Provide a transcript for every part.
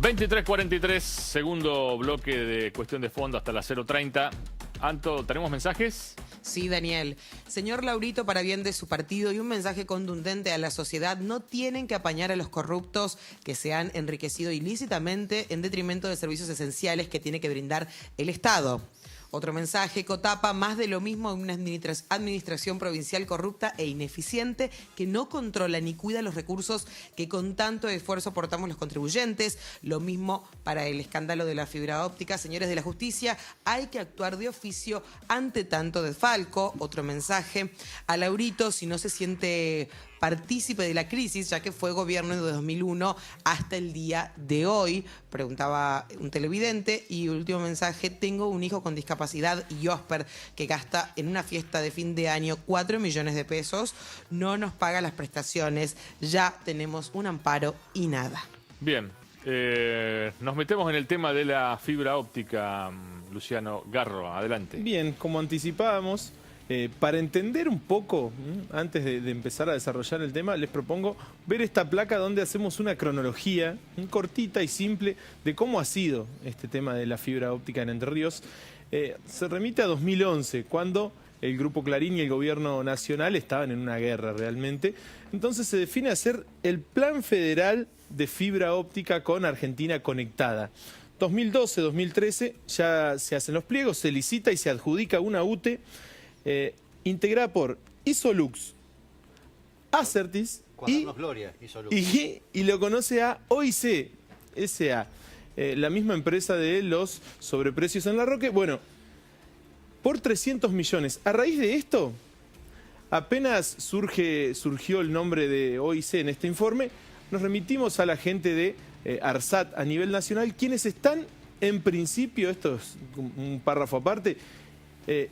23:43, segundo bloque de Cuestión de Fondo hasta las 0:30. Anto, ¿tenemos mensajes? Sí, Daniel. Señor Laurito, para bien de su partido y un mensaje contundente a la sociedad, no tienen que apañar a los corruptos que se han enriquecido ilícitamente en detrimento de servicios esenciales que tiene que brindar el Estado. Otro mensaje, Cotapa, más de lo mismo de una administración provincial corrupta e ineficiente que no controla ni cuida los recursos que con tanto esfuerzo aportamos los contribuyentes. Lo mismo para el escándalo de la fibra óptica. Señores de la justicia, hay que actuar de oficio ante tanto desfalco. Otro mensaje, a Laurito, si no se siente partícipe de la crisis, ya que fue gobierno de 2001 hasta el día de hoy, preguntaba un televidente. Y último mensaje, tengo un hijo con discapacidad y Osper que gasta en una fiesta de fin de año 4 millones de pesos, no nos paga las prestaciones, ya tenemos un amparo y nada. Bien, nos metemos en el tema de la fibra óptica. Luciano Garro, adelante. Bien, como anticipábamos, para entender un poco, antes de empezar a desarrollar el tema, les propongo ver esta placa donde hacemos una cronología cortita y simple de cómo ha sido este tema de la fibra óptica en Entre Ríos. Se remite a 2011, cuando el Grupo Clarín y el Gobierno Nacional estaban en una guerra realmente. Entonces se define hacer el Plan Federal de Fibra Óptica con Argentina Conectada. 2012, 2013 ya se hacen los pliegos, se licita y se adjudica una UTE integrada por Isolux, Acertis y lo conoce a OIC S.A., la misma empresa de los sobreprecios en La Roque. Bueno, por 300 millones. A raíz de esto, apenas surgió el nombre de OIC en este informe, nos remitimos a la gente de ARSAT a nivel nacional, quienes están, en principio, esto es un párrafo aparte,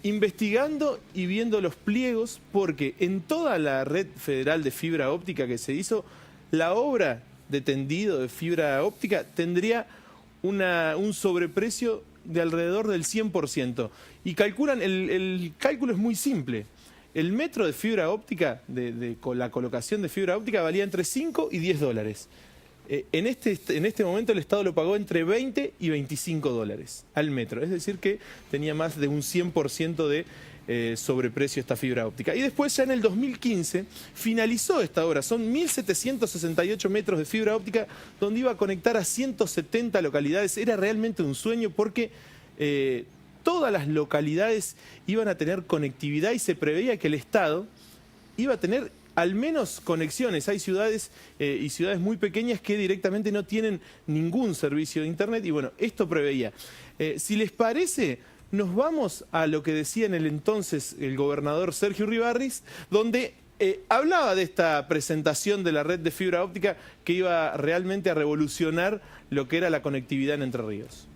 investigando y viendo los pliegos, porque en toda la red federal de fibra óptica que se hizo, la obra de tendido de fibra óptica tendría un sobreprecio de alrededor del 100%. Y calculan, el cálculo es muy simple. El metro de fibra óptica, con la colocación de fibra óptica, valía entre 5 y 10 dólares. En este momento el Estado lo pagó entre 20 y 25 dólares al metro. Es decir que tenía más de un 100% de sobreprecio esta fibra óptica. Y después ya en el 2015 finalizó esta obra. Son 1.768 metros de fibra óptica donde iba a conectar a 170 localidades. Era realmente un sueño porque todas las localidades iban a tener conectividad y se preveía que el Estado iba a tener al menos conexiones. Hay ciudades y ciudades muy pequeñas que directamente no tienen ningún servicio de internet y bueno, esto preveía. Si les parece, nos vamos a lo que decía en el entonces el gobernador Sergio Uribarri, donde hablaba de esta presentación de la red de fibra óptica que iba realmente a revolucionar lo que era la conectividad en Entre Ríos.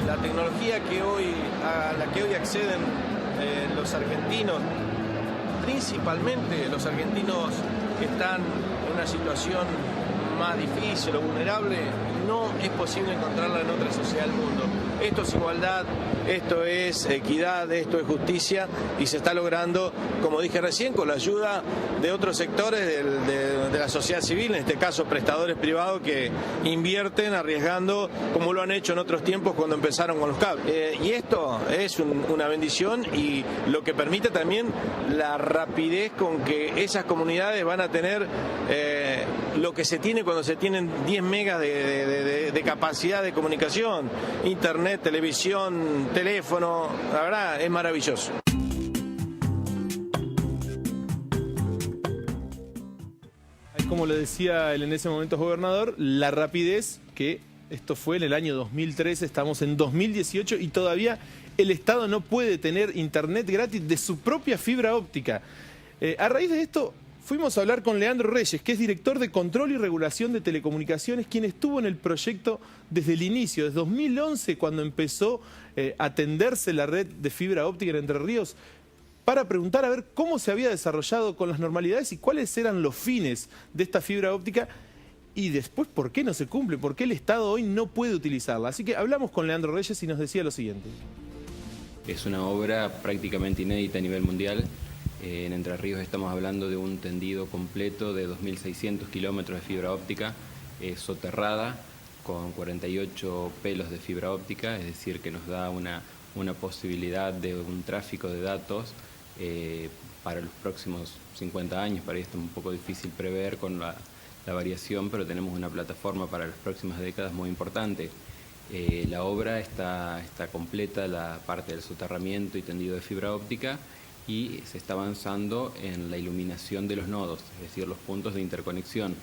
La tecnología a la que hoy acceden los argentinos, principalmente los argentinos que están en una situación más difícil o vulnerable, no es posible encontrarla en otra sociedad del mundo. Esto es igualdad, esto es equidad, esto es justicia y se está logrando, como dije recién, con la ayuda de otros sectores de la sociedad civil, en este caso prestadores privados que invierten arriesgando como lo han hecho en otros tiempos cuando empezaron con los cables. Y esto es una bendición y lo que permite también la rapidez con que esas comunidades van a tener lo que se tiene cuando se tienen 10 megas de capacidad de comunicación, internet, televisión, teléfono, la verdad es maravilloso. Como lo decía en ese momento gobernador, la rapidez, que esto fue en el año 2013, estamos en 2018 y todavía el Estado no puede tener internet gratis de su propia fibra óptica. A raíz de esto fuimos a hablar con Leandro Reyes, que es director de Control y Regulación de Telecomunicaciones, quien estuvo en el proyecto desde el inicio, desde 2011, cuando empezó a tenderse la red de fibra óptica en Entre Ríos, para preguntar a ver cómo se había desarrollado con las normalidades y cuáles eran los fines de esta fibra óptica y después por qué no se cumple, por qué el Estado hoy no puede utilizarla. Así que hablamos con Leandro Reyes y nos decía lo siguiente. Es una obra prácticamente inédita a nivel mundial. En Entre Ríos estamos hablando de un tendido completo de 2.600 kilómetros de fibra óptica soterrada con 48 pelos de fibra óptica, es decir, que nos da una posibilidad de un tráfico de datos para los próximos 50 años. Para esto es un poco difícil prever con la variación, pero tenemos una plataforma para las próximas décadas muy importante. La obra está completa, la parte del soterramiento y tendido de fibra óptica, y se está avanzando en la iluminación de los nodos, es decir, los puntos de interconexión.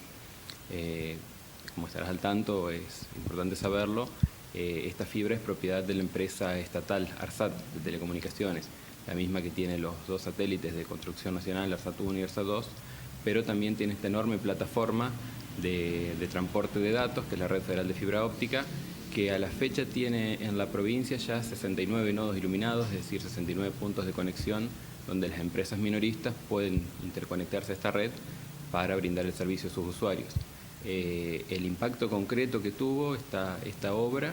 Como estarás al tanto, es importante saberlo, esta fibra es propiedad de la empresa estatal ARSAT de Telecomunicaciones, la misma que tiene los 2 satélites de construcción nacional, ARSAT 1 y ARSAT 2, pero también tiene esta enorme plataforma de transporte de datos, que es la Red Federal de Fibra Óptica, que a la fecha tiene en la provincia ya 69 nodos iluminados, es decir, 69 puntos de conexión donde las empresas minoristas pueden interconectarse a esta red para brindar el servicio a sus usuarios. El impacto concreto que tuvo esta obra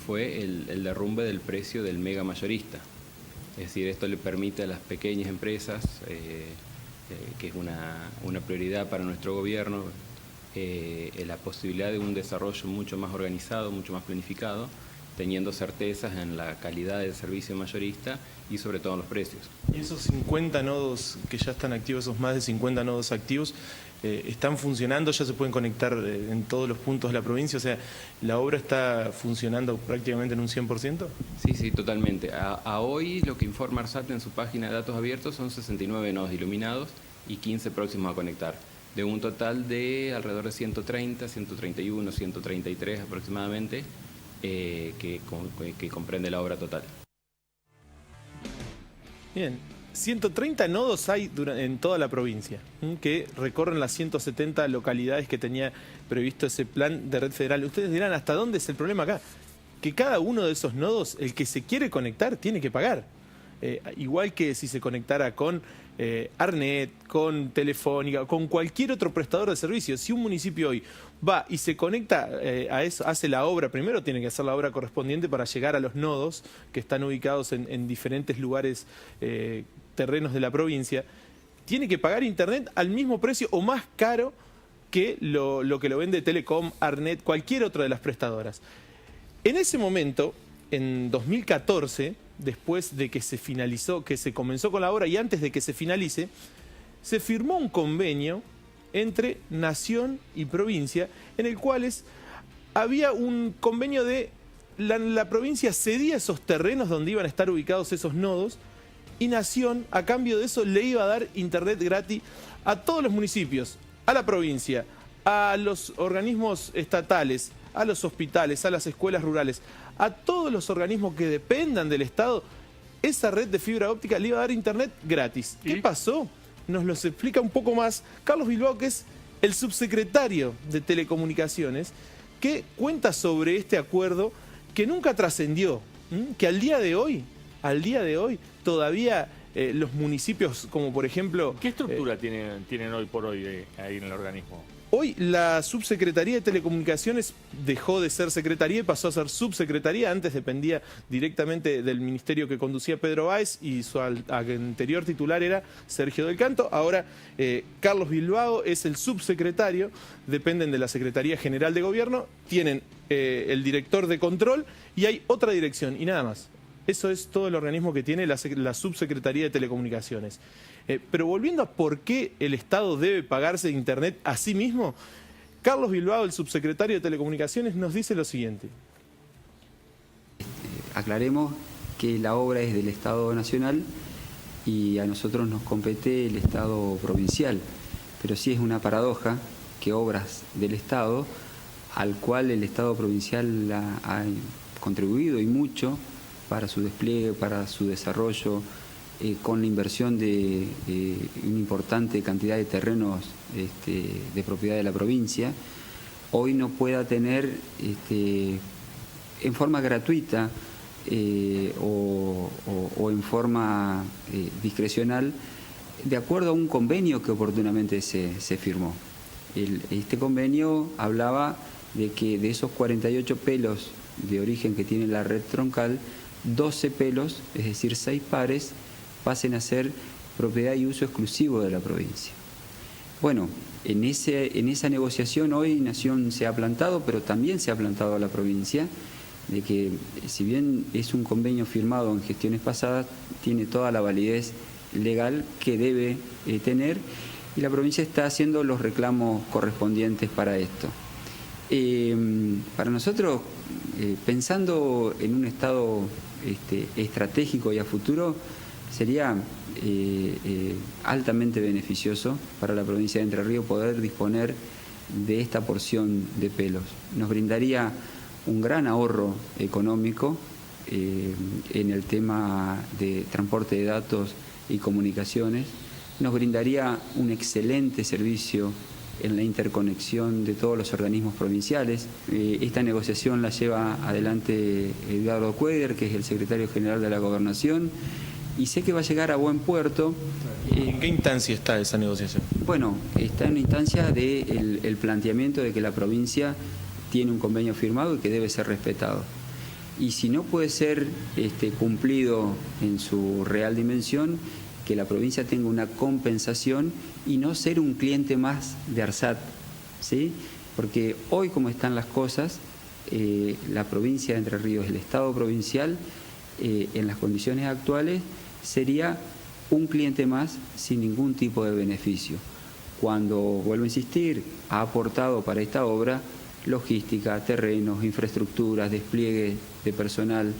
fue el derrumbe del precio del mega mayorista. Es decir, esto le permite a las pequeñas empresas, que es una prioridad para nuestro gobierno, la posibilidad de un desarrollo mucho más organizado, mucho más planificado, teniendo certezas en la calidad del servicio mayorista y sobre todo en los precios. Y esos 50 nodos que ya están activos, esos más de 50 nodos activos, ¿están funcionando? ¿Ya se pueden conectar en todos los puntos de la provincia? O sea, ¿la obra está funcionando prácticamente en un 100%? Sí, totalmente. A hoy lo que informa ARSAT en su página de datos abiertos son 69 nodos iluminados y 15 próximos a conectar, de un total de alrededor de 130, 131, 133 aproximadamente, que comprende la obra total. Bien, 130 nodos hay en toda la provincia, que recorren las 170 localidades que tenía previsto ese plan de red federal. Ustedes dirán, ¿hasta dónde es el problema acá? Que cada uno de esos nodos, el que se quiere conectar, tiene que pagar. Igual que si se conectara con Arnet, con Telefónica, con cualquier otro prestador de servicios. Si un municipio hoy va y se conecta a eso, hace la obra, primero tiene que hacer la obra correspondiente para llegar a los nodos que están ubicados en diferentes lugares, terrenos de la provincia, tiene que pagar internet al mismo precio o más caro que lo que lo vende Telecom, Arnet, cualquier otra de las prestadoras. En ese momento, en 2014, después de que se finalizó, que se comenzó con la obra y antes de que se finalice, se firmó un convenio entre Nación y provincia, en el cual había un convenio de la provincia cedía esos terrenos donde iban a estar ubicados esos nodos, y Nación, a cambio de eso, le iba a dar internet gratis a todos los municipios, a la provincia, a los organismos estatales, a los hospitales, a las escuelas rurales, a todos los organismos que dependan del Estado. Esa red de fibra óptica le iba a dar internet gratis. ¿Qué pasó? Nos lo explica un poco más Carlos Bilbao, que es el subsecretario de Telecomunicaciones, que cuenta sobre este acuerdo que nunca trascendió, que al día de hoy, todavía los municipios, como por ejemplo... ¿Qué estructura tienen hoy por hoy ahí en el organismo? Hoy la Subsecretaría de Telecomunicaciones dejó de ser secretaría y pasó a ser subsecretaría. Antes dependía directamente del ministerio que conducía Pedro Báez y su anterior titular era Sergio del Canto. Ahora Carlos Bilbao es el subsecretario, dependen de la Secretaría General de Gobierno, tienen el director de control y hay otra dirección y nada más. Eso es todo el organismo que tiene la Subsecretaría de Telecomunicaciones. Pero volviendo a por qué el Estado debe pagarse internet a sí mismo, Carlos Bilbao, el subsecretario de Telecomunicaciones, nos dice lo siguiente. Aclaremos que la obra es del Estado Nacional y a nosotros nos compete el Estado provincial. Pero sí es una paradoja que obras del Estado, al cual el Estado provincial ha contribuido y mucho para su despliegue, para su desarrollo, con la inversión de una importante cantidad de terrenos de propiedad de la provincia, hoy no pueda tener en forma gratuita o en forma discrecional, de acuerdo a un convenio que oportunamente se firmó. este convenio hablaba de que de esos 48 pelos de origen que tiene la red troncal, 12 pelos, es decir, 6 pares, pasen a ser propiedad y uso exclusivo de la provincia. Bueno, en esa negociación hoy Nación se ha plantado, pero también se ha plantado a la provincia, de que si bien es un convenio firmado en gestiones pasadas, tiene toda la validez legal que debe tener, y la provincia está haciendo los reclamos correspondientes para esto. Para nosotros, pensando en un estado estratégico y a futuro, sería altamente beneficioso para la provincia de Entre Ríos poder disponer de esta porción de pelos. Nos brindaría un gran ahorro económico en el tema de transporte de datos y comunicaciones, nos brindaría un excelente servicio en la interconexión de todos los organismos provinciales. Esta negociación la lleva adelante Eduardo Cueder, que es el secretario general de la Gobernación, y sé que va a llegar a buen puerto. ¿En qué instancia está esa negociación? Bueno, está en una instancia del planteamiento de que la provincia tiene un convenio firmado y que debe ser respetado. Y si no puede ser cumplido en su real dimensión, que la provincia tenga una compensación y no ser un cliente más de ARSAT, ¿sí? Porque hoy, como están las cosas, la provincia de Entre Ríos, el Estado provincial, en las condiciones actuales, sería un cliente más sin ningún tipo de beneficio. Cuando, vuelvo a insistir, ha aportado para esta obra logística, terrenos, infraestructuras, despliegue de personal,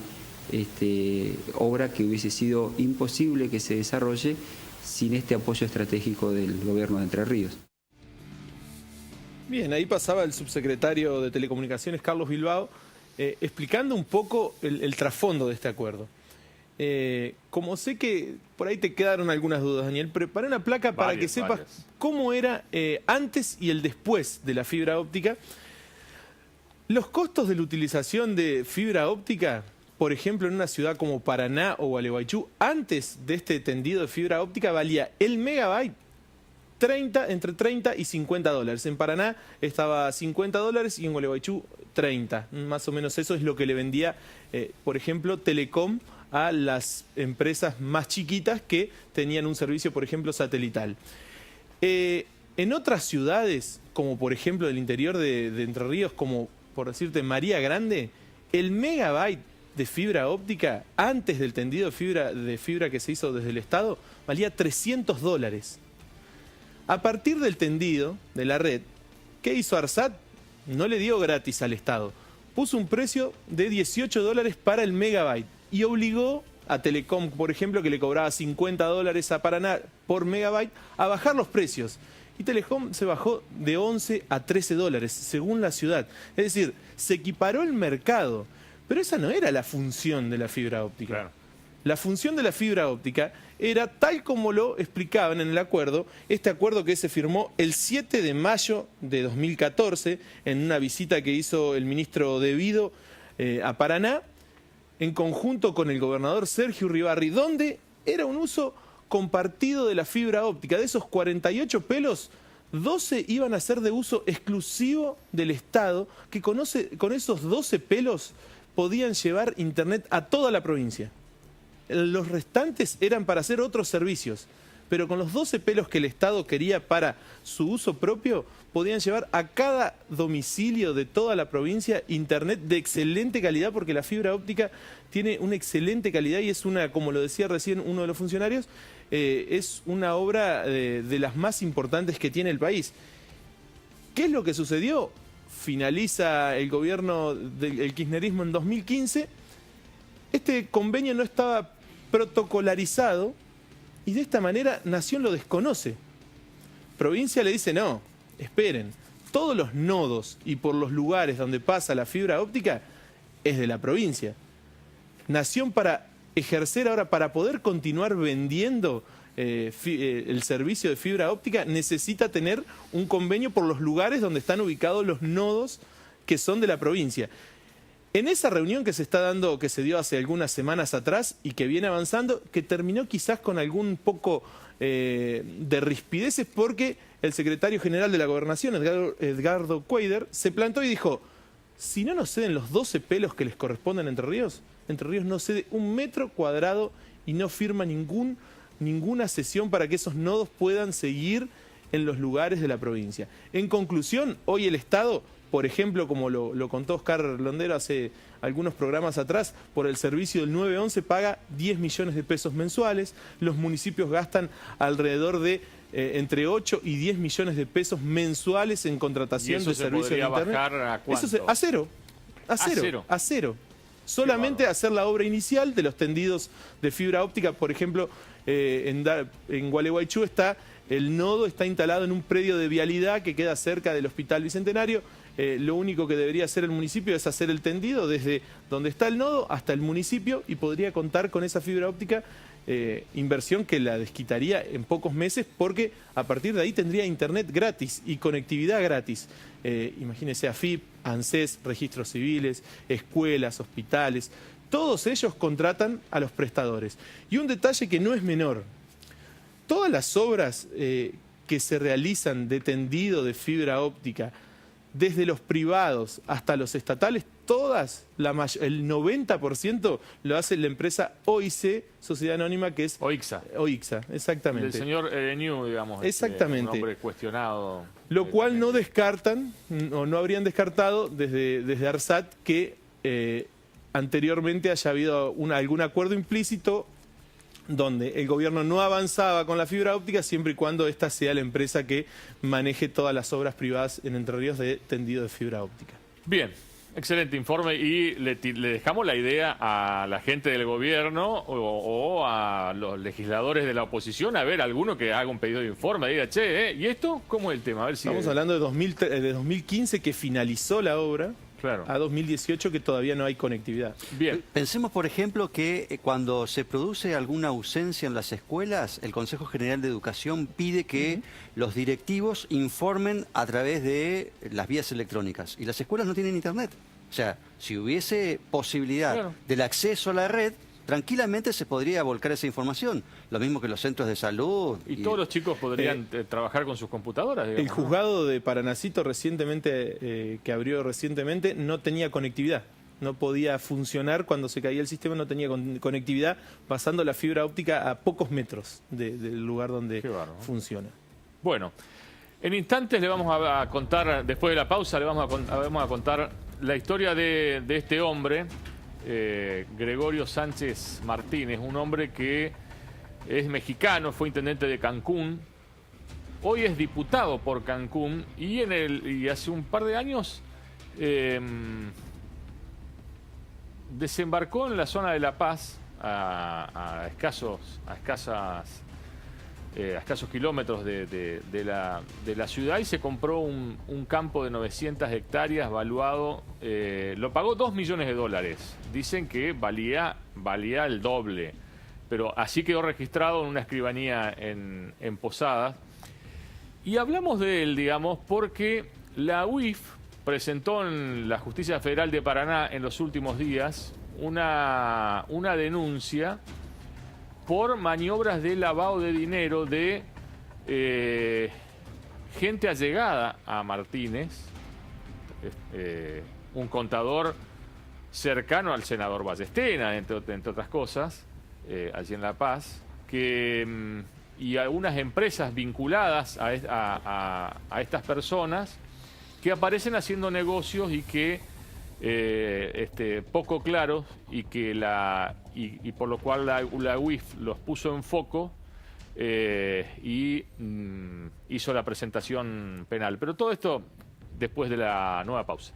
obra que hubiese sido imposible que se desarrolle sin este apoyo estratégico del gobierno de Entre Ríos. Bien, ahí pasaba el subsecretario de Telecomunicaciones, Carlos Bilbao, explicando un poco el trasfondo de este acuerdo. Como sé que por ahí te quedaron algunas dudas, Daniel, preparé una placa para que sepas cómo era antes y el después de la fibra óptica. Los costos de la utilización de fibra óptica, por ejemplo, en una ciudad como Paraná o Gualeguaychú, antes de este tendido de fibra óptica valía el megabyte entre 30 y 50 dólares. En Paraná estaba 50 dólares y en Gualeguaychú 30. Más o menos eso es lo que le vendía, por ejemplo, Telecom a las empresas más chiquitas que tenían un servicio, por ejemplo, satelital. En otras ciudades, como por ejemplo del interior de Entre Ríos, como por decirte María Grande, el megabyte de fibra óptica, antes del tendido de fibra que se hizo desde el Estado, valía 300 dólares. A partir del tendido de la red, ¿qué hizo ARSAT? No le dio gratis al Estado. Puso un precio de 18 dólares para el megabyte y obligó a Telecom, por ejemplo, que le cobraba 50 dólares a Paraná por megabyte, a bajar los precios. Y Telecom se bajó de 11 a 13 dólares, según la ciudad. Es decir, se equiparó el mercado. Pero esa no era la función de la fibra óptica. Claro. La función de la fibra óptica era tal como lo explicaban en el acuerdo, este acuerdo que se firmó el 7 de mayo de 2014, en una visita que hizo el ministro De Vido a Paraná, en conjunto con el gobernador Sergio Uribarri, donde era un uso compartido de la fibra óptica. De esos 48 pelos, 12 iban a ser de uso exclusivo del Estado, que con esos 12 pelos podían llevar internet a toda la provincia. Los restantes eran para hacer otros servicios, pero con los 12 pelos que el Estado quería para su uso propio, podían llevar a cada domicilio de toda la provincia internet de excelente calidad, porque la fibra óptica tiene una excelente calidad y es una, como lo decía recién uno de los funcionarios, es una obra de las más importantes que tiene el país. ¿Qué es lo que sucedió? Finaliza el gobierno del kirchnerismo en 2015, este convenio no estaba protocolarizado y de esta manera Nación lo desconoce. Provincia le dice no, esperen, todos los nodos y por los lugares donde pasa la fibra óptica es de la provincia. Nación, para ejercer ahora, para poder continuar vendiendo el servicio de fibra óptica, necesita tener un convenio por los lugares donde están ubicados los nodos que son de la provincia. En esa reunión que se está dando, que se dio hace algunas semanas atrás y que viene avanzando, que terminó quizás con algún poco de rispideces, porque el secretario general de la Gobernación, Edgardo Cuéllar, se plantó y dijo, si no nos ceden los 12 pelos que les corresponden a Entre Ríos no cede 1 metro cuadrado y no firma ninguna cesión para que esos nodos puedan seguir en los lugares de la provincia. En conclusión, hoy el Estado, por ejemplo, como lo contó Oscar Londero hace algunos programas atrás, por el servicio del 911 paga 10 millones de pesos mensuales, los municipios gastan alrededor de entre 8 y 10 millones de pesos mensuales en contratación de servicios de Internet. ¿Bajar a cuánto? Eso a cero. A cero. Solamente hacer la obra inicial de los tendidos de fibra óptica. Por ejemplo, en Gualeguaychú el nodo está instalado en un predio de vialidad que queda cerca del Hospital Bicentenario. Lo único que debería hacer el municipio es hacer el tendido desde donde está el nodo hasta el municipio y podría contar con esa fibra óptica, inversión que la desquitaría en pocos meses porque a partir de ahí tendría internet gratis y conectividad gratis. Imagínese AFIP, ANSES, registros civiles, escuelas, hospitales, todos ellos contratan a los prestadores. Y un detalle que no es menor, todas las obras que se realizan de tendido de fibra óptica, desde los privados hasta los estatales, el 90% lo hace la empresa OIC, Sociedad Anónima, que es... OIXA, exactamente. El señor New, digamos. Exactamente. Un hombre cuestionado. Lo cual no descartan, o no habrían descartado desde ARSAT que anteriormente haya habido algún acuerdo implícito donde el gobierno no avanzaba con la fibra óptica siempre y cuando esta sea la empresa que maneje todas las obras privadas en Entre Ríos de tendido de fibra óptica. Bien, excelente informe y le dejamos la idea a la gente del gobierno o a los legisladores de la oposición a ver alguno que haga un pedido de informe, diga, che, ¿y esto cómo es el tema? A ver si estamos hablando de 2015 que finalizó la obra. Claro. A 2018 que todavía no hay conectividad. Bien. Pensemos, por ejemplo, que cuando se produce alguna ausencia en las escuelas, el Consejo General de Educación pide que los directivos informen a través de las vías electrónicas. Y las escuelas no tienen internet. O sea, si hubiese posibilidad del acceso a la red, tranquilamente se podría volcar esa información. Lo mismo que los centros de salud. Y todos los chicos podrían trabajar con sus computadoras, digamos, el juzgado de Paranacito recientemente, que abrió recientemente, no tenía conectividad. No podía funcionar cuando se caía el sistema, no tenía conectividad, pasando la fibra óptica a pocos metros del lugar donde funciona. Bueno, en instantes le vamos a contar, después de la pausa, le vamos a contar la historia de este hombre, Gregorio Sánchez Martínez, un hombre que es mexicano, fue intendente de Cancún, hoy es diputado por Cancún y hace un par de años desembarcó en la zona de La Paz a escasos kilómetros de la ciudad y se compró un campo de 900 hectáreas valuado, lo pagó $2 millones. Dicen que valía el doble, pero así quedó registrado en una escribanía en Posadas. Y hablamos de él, digamos, porque la UIF presentó en la Justicia Federal de Paraná en los últimos días una denuncia por maniobras de lavado de dinero de gente allegada a Martínez, un contador cercano al senador Ballestena, entre otras cosas, allí en La Paz, y algunas empresas vinculadas a estas personas que aparecen haciendo negocios y que poco claros y que y por lo cual la UIF los puso en foco y hizo la presentación penal. Pero todo esto después de la nueva pausa.